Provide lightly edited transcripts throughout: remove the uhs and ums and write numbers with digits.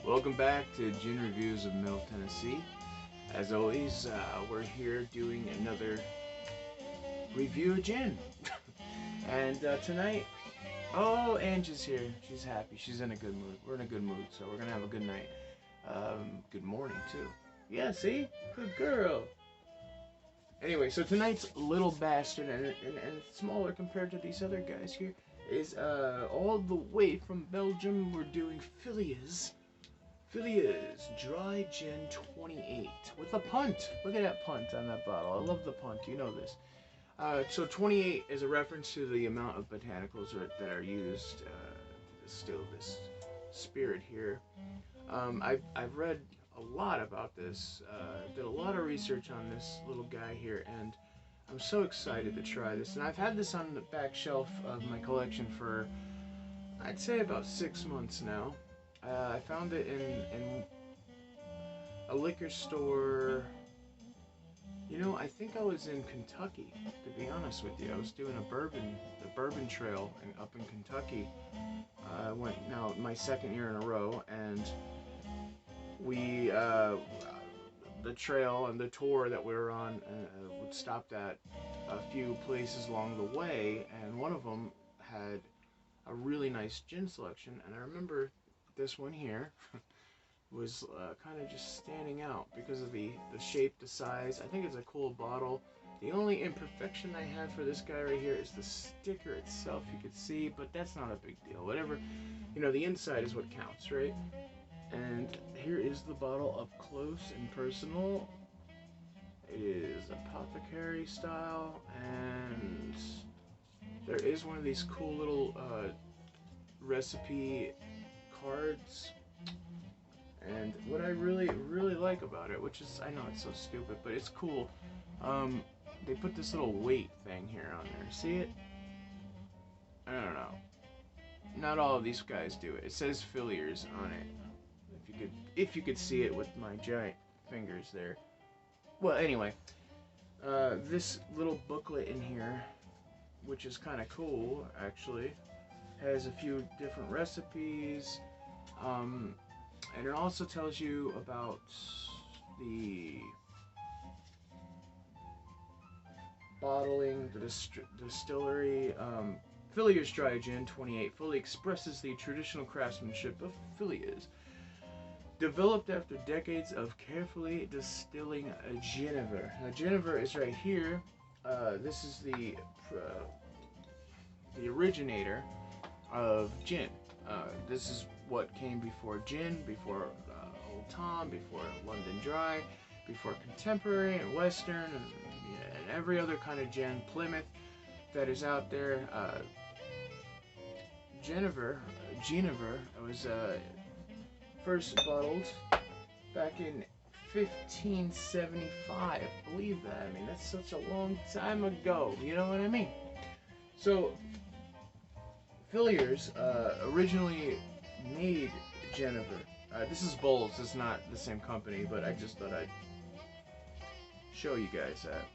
Welcome back to Gin Reviews of Middle Tennessee. As always, we're here doing another review of gin. And tonight, oh, Angie's here. She's happy. She's in a good mood. We're in a good mood, so we're gonna have a good night. Good morning too. Yeah, see? Good girl. Anyway, so tonight's little bastard, and smaller compared to these other guys here, is all the way from Belgium. We're doing Filliers Dry Gin 28 with a punt. Look at that punt on that bottle. I love the punt. You know this. So 28 is a reference to the amount of botanicals that are used to distill this spirit here. I've read a lot about this. Did a lot of research on this little guy here, and I'm so excited to try this. And I've had this on the back shelf of my collection for, I'd say, about 6 months now. I found it in a liquor store. You know, I think I was in Kentucky, to be honest with you. I was doing the bourbon trail up in Kentucky. I went now my second year in a row, and we, the trail and the tour that we were on would stop at a few places along the way, and one of them had a really nice gin selection, and I remember this one here was kind of just standing out because of the shape, the size. I think it's a cool bottle. The only imperfection I have for this guy right here is the sticker itself. You could see, but that's not a big deal. Whatever, you know, the inside is what counts, right? And here is the bottle up close and personal. It is apothecary style, and there is one of these cool little recipe cards. And what I really like about it, which is, I know it's so stupid, but it's cool, they put this little weight thing here on there. See it? I don't know. Not all of these guys do it. It says Filliers on it. If you could see it with my giant fingers there. Well, anyway, this little booklet in here, which is kind of cool, actually, has a few different recipes, and it also tells you about the bottling, the distillery. Filliers Dry Gin 28 fully expresses the traditional craftsmanship of Filliers. Developed after decades of carefully distilling a Juniper. Now, Juniper is right here. This is the originator of gin. This is what came before gin, before Old Tom, before London Dry, before Contemporary and Western, and every other kind of gin, Plymouth, that is out there. Juniper was first bottled back in 1575. Believe that. I mean, that's such a long time ago. You know what I mean? So, Filliers originally made Juniper. This is Bowles. It's not the same company, but I just thought I'd show you guys that.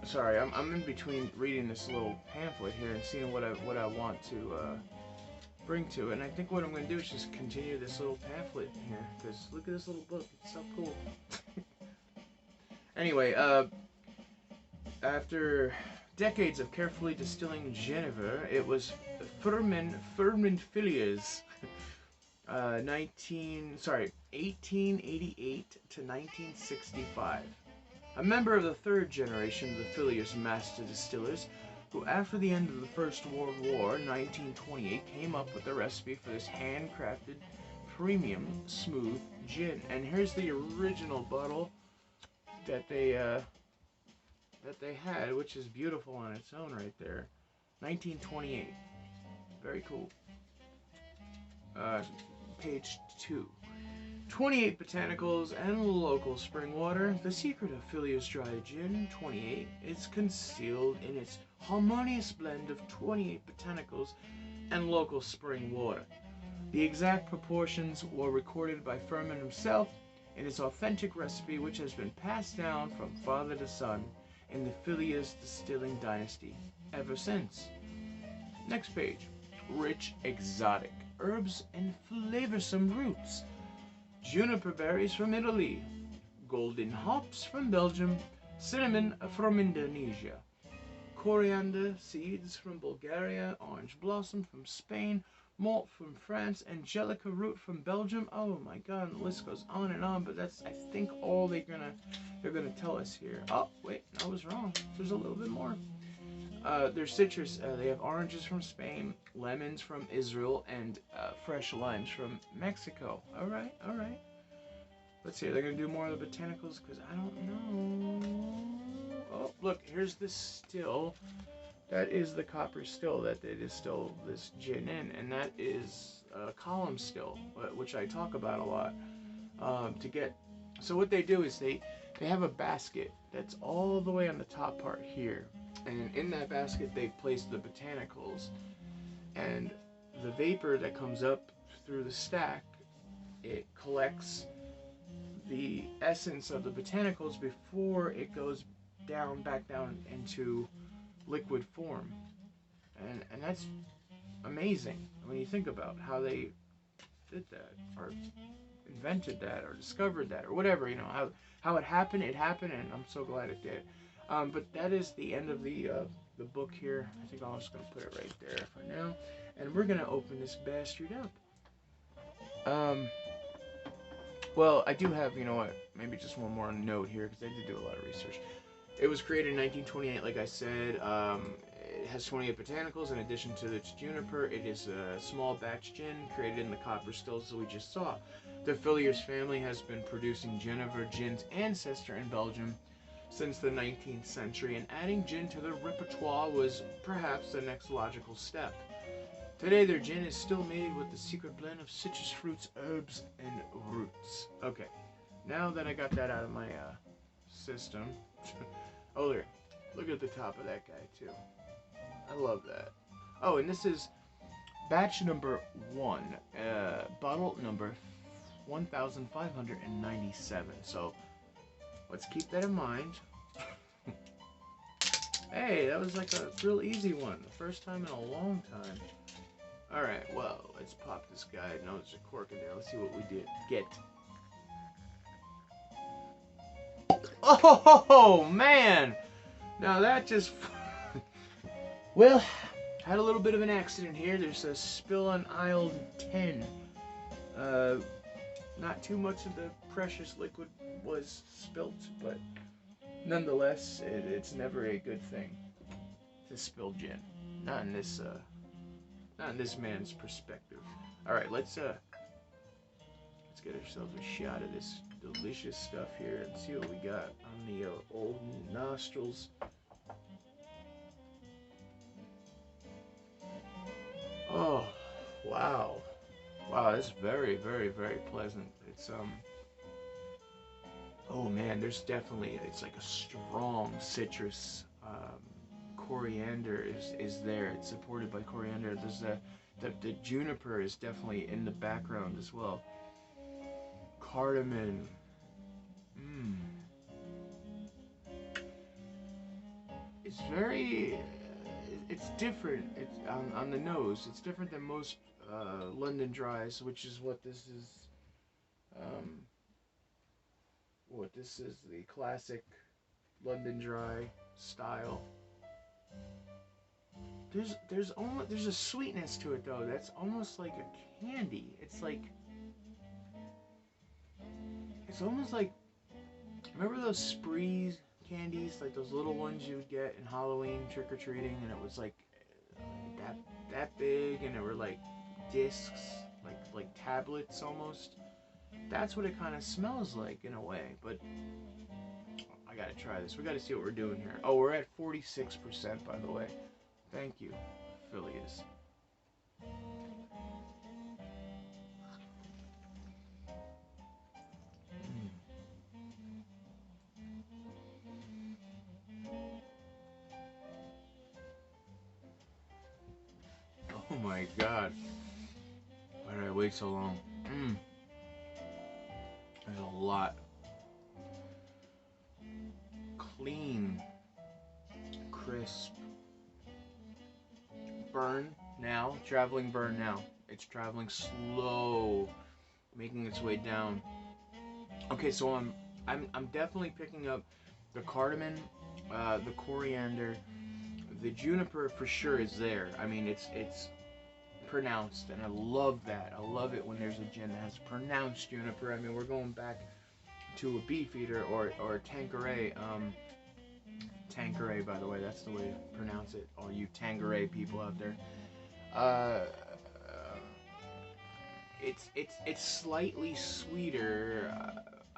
Sorry, I'm in between reading this little pamphlet here and seeing what I want to bring to it. And I think what I'm going to do is just continue this little pamphlet here, because look at this little book. It's so cool. Anyway, after decades of carefully distilling Juniper, it was Firmin Filliers, 1888 to 1965. A member of the third generation of the Filliers master distillers, who after the end of the First World War, 1928, came up with the recipe for this handcrafted, premium, smooth gin. And here's the original bottle that they had, which is beautiful on its own right there. 1928. Very cool. Page 2. 28 botanicals and local spring water. The secret of Filliers Dry Gin 28 is concealed in its harmonious blend of 28 botanicals and local spring water. The exact proportions were recorded by Firmin himself in his authentic recipe, which has been passed down from father to son in the Filliers distilling dynasty ever since. Next page. rich, exotic herbs and flavorsome roots. Juniper berries from Italy, golden hops from Belgium, cinnamon from Indonesia, coriander seeds from Bulgaria, orange blossom from Spain, malt from France, angelica root from Belgium. Oh my god, and the list goes on and on, but that's, I think, all they're gonna tell us here. Oh wait, I was wrong. There's a little bit more. There's citrus. They have oranges from Spain, lemons from Israel, and fresh limes from Mexico. All right, all right. Let's see. They're gonna do more of the botanicals because I don't know. Oh, look, here's the still. That is the copper still that they distill this gin in, and that is a column still, which I talk about a lot. To get, so what they do is they have a basket that's all the way on the top part here, and in that basket they place the botanicals, and the vapor that comes up through the stack, it collects the essence of the botanicals before it goes back down into liquid form, and that's amazing when you think about how they did that, or invented that, or discovered that, or whatever, you know, how it happened, and I'm so glad it did. But that is the end of the book here. I think I'm just gonna put it right there for now, and we're gonna open this bastard up. Well, I do have, you know what, maybe just one more note here, because I did do a lot of research. It was created in 1928, like I said. It has 28 botanicals in addition to its juniper. It is a small batch gin created in the copper stills that we just saw. The Filliers family has been producing Juniper, gin's ancestor in Belgium, since the 19th century, and adding gin to their repertoire was perhaps the next logical step. Today, their gin is still made with the secret blend of citrus fruits, herbs, and roots. Okay, now that I got that out of my system. Oh, there. Look at the top of that guy, too. I love that. Oh, and this is batch number 1, bottle number 1597. So, let's keep that in mind. Hey, that was like a real easy one. The first time in a long time. Alright, well, let's pop this guy. No, there's a cork in there. Let's see what we did get. Oh, man! Now that just... Well, had a little bit of an accident here. There's a spill on aisle 10. Not too much of the precious liquid was spilt, but nonetheless, it's never a good thing to spill gin. Not in this man's perspective. All right, let's get ourselves a shot of this delicious stuff here and see what we got on the old nostrils. Oh, wow. Wow, that's very, very, very pleasant. It's, oh man, there's definitely, it's like a strong citrus, coriander is there. It's supported by coriander. There's the juniper is definitely in the background as well. Cardamom. It's very, it's different. It's on the nose. It's different than most London dries, which is what this is. This is the classic London dry style. There's a sweetness to it though. That's almost like a candy. It's almost like, remember those Sprees candies, like those little ones you would get in Halloween trick-or-treating, and it was like that big, and they were like discs, like tablets almost. That's what it kind of smells like in a way, but I gotta try this. We gotta see what we're doing here. Oh, we're at 46%, by the way. Thank you, Filliers. Oh my god. Why did I wait so long? There's a lot. Clean. Crisp. Burn. now, traveling burn now. It's traveling slow, making its way down. Okay, so I'm definitely picking up the cardamom, the coriander, the juniper for sure is there. I mean, it's pronounced, and I love that. I love it when there's a gin that has pronounced juniper. I mean, we're going back to a Beefeater or a Tanqueray. Tanqueray, by the way, that's the way to pronounce it. All you Tanqueray people out there. Uh, it's slightly sweeter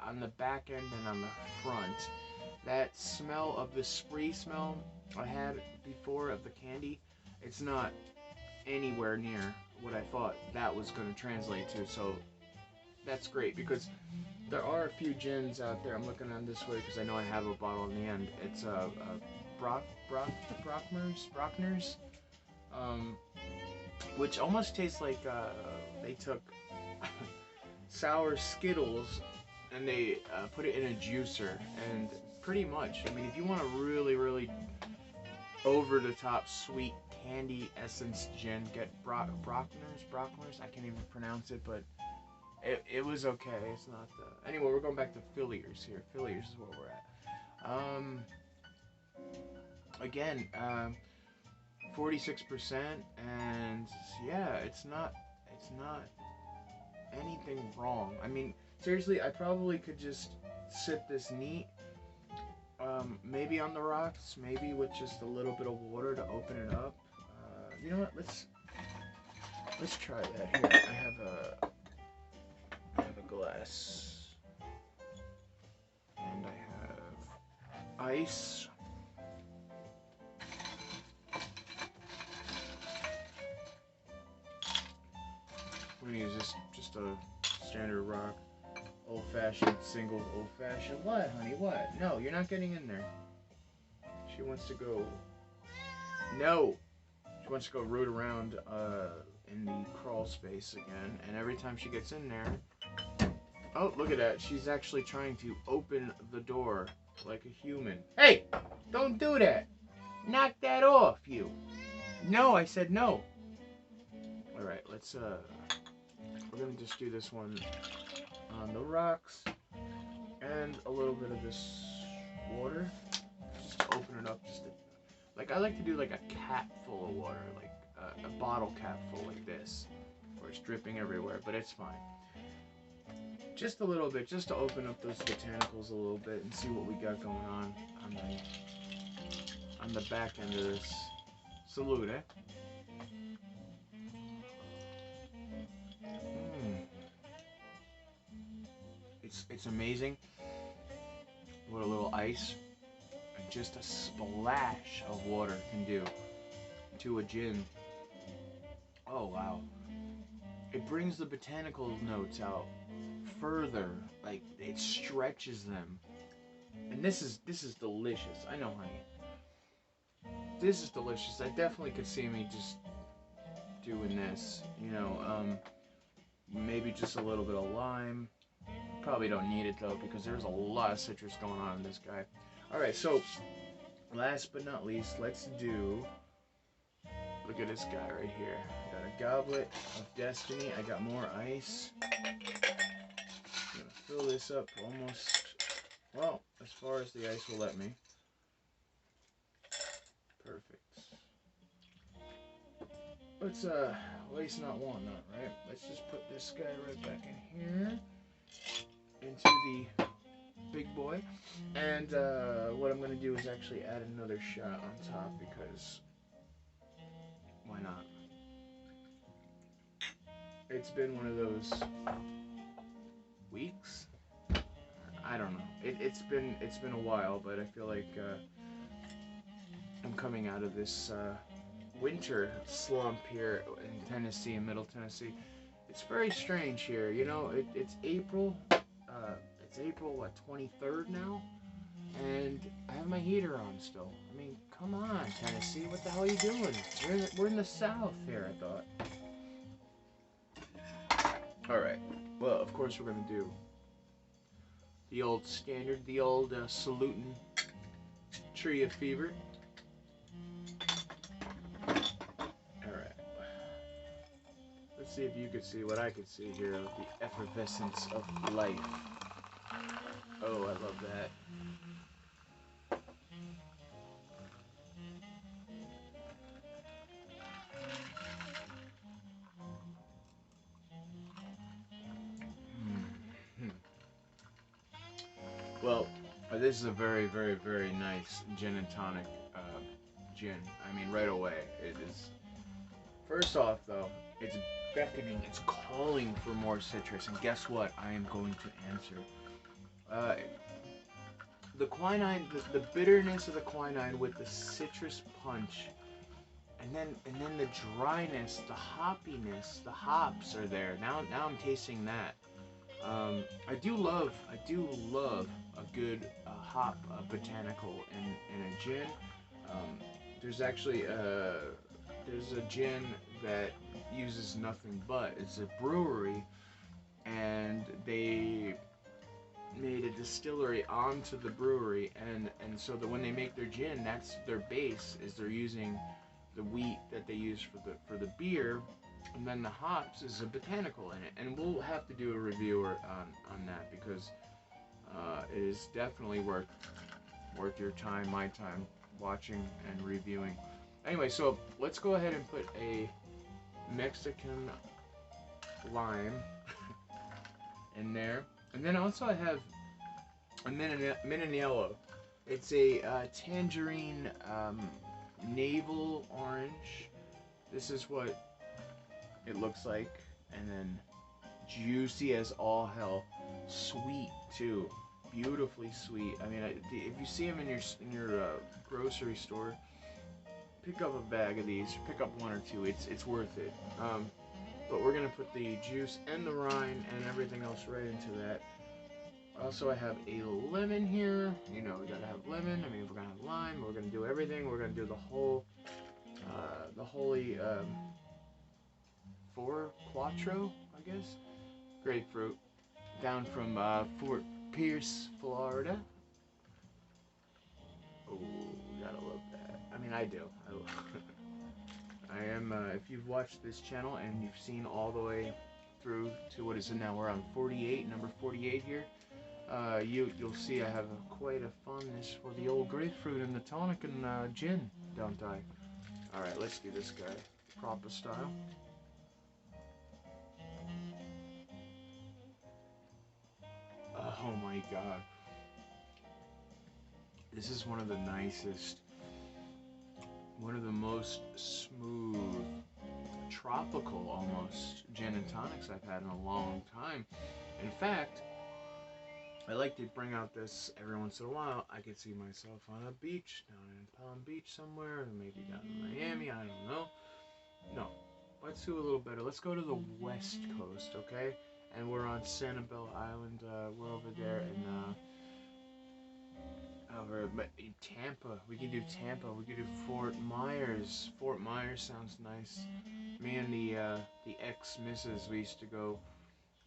on the back end than on the front. That smell of the spree smell I had before of the candy, it's not anywhere near what I thought that was going to translate to. So that's great, because there are a few gins out there. I'm looking on this way because I know I have a bottle in the end. It's Brockner's, which almost tastes like they took sour Skittles and they put it in a juicer, and pretty much, I mean, if you want a really, really over the top sweet candy essence gin, get Brockner's. I can't even pronounce it, but it was okay. It's not the... Anyway, we're going back to Filliers here. Filliers is where we're at. Again, 46%, and yeah, it's not anything wrong. I mean, seriously, I probably could just sip this neat, maybe on the rocks, maybe with just a little bit of water to open it up. You know what? Let's try that here. I have a glass, and I have ice. We're gonna use just a standard rock, old-fashioned, single old-fashioned. What, honey? What? No, you're not getting in there. She wants to go. No. She wants to go root around in the crawl space again, and every time she gets in there, oh, look at that! She's actually trying to open the door like a human. Hey, don't do that! Knock that off, you! No, I said no. All right, let's we're gonna just do this one on the rocks and a little bit of this water, just to open it up. Like, I like to do like a cap full of water, like a bottle cap full like this, where it's dripping everywhere, but it's fine. Just a little bit, just to open up those botanicals a little bit and see what we got going on the back end of this. Salute, eh? It's amazing what a little ice and just a splash of water can do to a gin. Oh wow. It brings the botanical notes out further, like it stretches them. And this is delicious. I know, honey. This is delicious. I definitely could see me just doing this, you know, maybe just a little bit of lime. Probably don't need it though, because there's a lot of citrus going on in this guy. Alright, so last but not least, let's do, look at this guy right here. I got a goblet of destiny. I got more ice. I'm gonna fill this up almost, well, as far as the ice will let me. Perfect. Let's waste not want not, right? Let's just put this guy right back in here, into the big boy, and what I'm gonna do is actually add another shot on top, because why not? It's been one of those weeks. I don't know. It's been a while, but I feel like I'm coming out of this winter slump here in Tennessee, in Middle Tennessee. It's very strange here. You know, it's April. It's April, what, 23rd now? And I have my heater on still. I mean, come on, Tennessee. What the hell are you doing? We're in the South here, I thought. Alright. Well, of course we're going to do the old standard, the old saluting Tree of Fever. Alright. see if you could see what I could see here, the effervescence of life. Oh, I love that. Well, this is a very, very, very nice gin and tonic gin. I mean, right away, it is. First off, though, it's beckoning, it's calling for more citrus, and guess what? I am going to answer. Uh, the quinine, the bitterness of the quinine with the citrus punch, and then the dryness, the hoppiness, the hops are there. Now I'm tasting that. I do love a good hop botanical in a gin. There's actually there's a gin that uses nothing but. It's a brewery, and they made a distillery onto the brewery, and so that when they make their gin, that's their base. Is they're using the wheat that they use for the beer, and then the hops is a botanical in it, and we'll have to do a review on that because it is definitely worth your time, my time, watching and reviewing. Anyway, so let's go ahead and put a Mexican lime in there, and then also I have a Mininello. It's a tangerine navel orange. This is what it looks like, and then juicy as all hell, sweet too, beautifully sweet. I mean, if you see them in your grocery store, pick up a bag of these, pick up one or two. It's worth it. But we're gonna put the juice and the rind and everything else right into that. Also, I have a lemon here. You know, we gotta have lemon. I mean, we're gonna have lime. We're gonna do everything. We're gonna do the whole, the holy four quattro, I guess. Grapefruit, down from Fort Pierce, Florida. Oh, gotta love that. I mean, I do. I am. If you've watched this channel and you've seen all the way through to what is it now? We're on 48, number 48 here. You'll see I have quite a fondness for the old grapefruit and the tonic and gin, don't I? All right, let's do this guy proper style. Oh my God, this is one of the nicest, one of the most smooth, tropical almost gin and tonics I've had in a long time. In fact, I like to bring out this every once in a while. I could see myself on a beach, down in Palm Beach somewhere, or maybe down in Miami, I don't know. No, let's do a little better. Let's go to the West Coast, okay? And we're on Sanibel Island. We're over there in over Tampa. We can do Tampa. We can do Fort Myers. Fort Myers sounds nice. Me and the ex-missus, we used to go.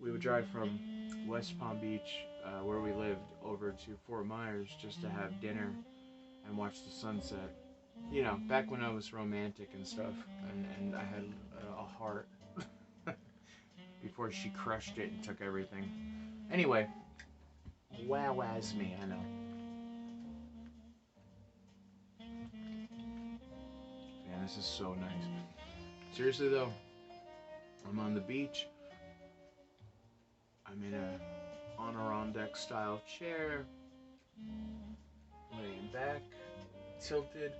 We would drive from West Palm Beach, where we lived, over to Fort Myers just to have dinner and watch the sunset. You know, back when I was romantic and stuff, and I had a heart before she crushed it and took everything. Anyway, wow, as me, I know. Man, this is so nice. Seriously though, I'm on the beach. I'm in a Adirondack style chair, laying back, tilted,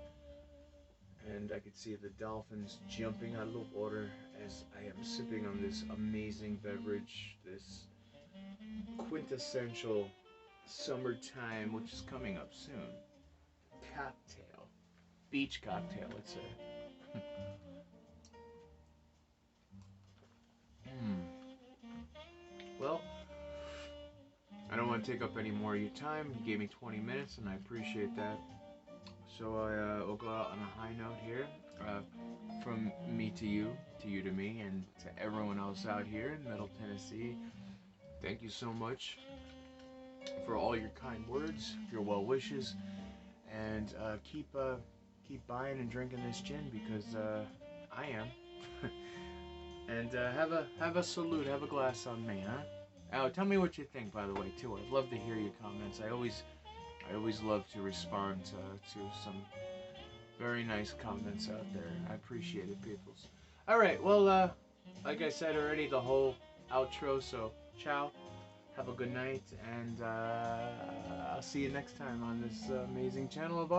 and I could see the dolphins jumping out of the water as I am sipping on this amazing beverage, this quintessential summertime, which is coming up soon, cocktail, beach cocktail, let's say. Well, I don't want to take up any more of your time. You gave me 20 minutes, and I appreciate that. So I will go out on a high note here, from me to you to me, and to everyone else out here in Middle Tennessee. Thank you so much for all your kind words, your well wishes, and keep buying and drinking this gin because I am. And have a salute, have a glass on me, huh? Oh, tell me what you think, by the way, too. I'd love to hear your comments. I always love to respond to some very nice comments out there. I appreciate it, peoples. All right, well, like I said already, the whole outro. So, ciao. Have a good night, and I'll see you next time on this amazing channel of ours.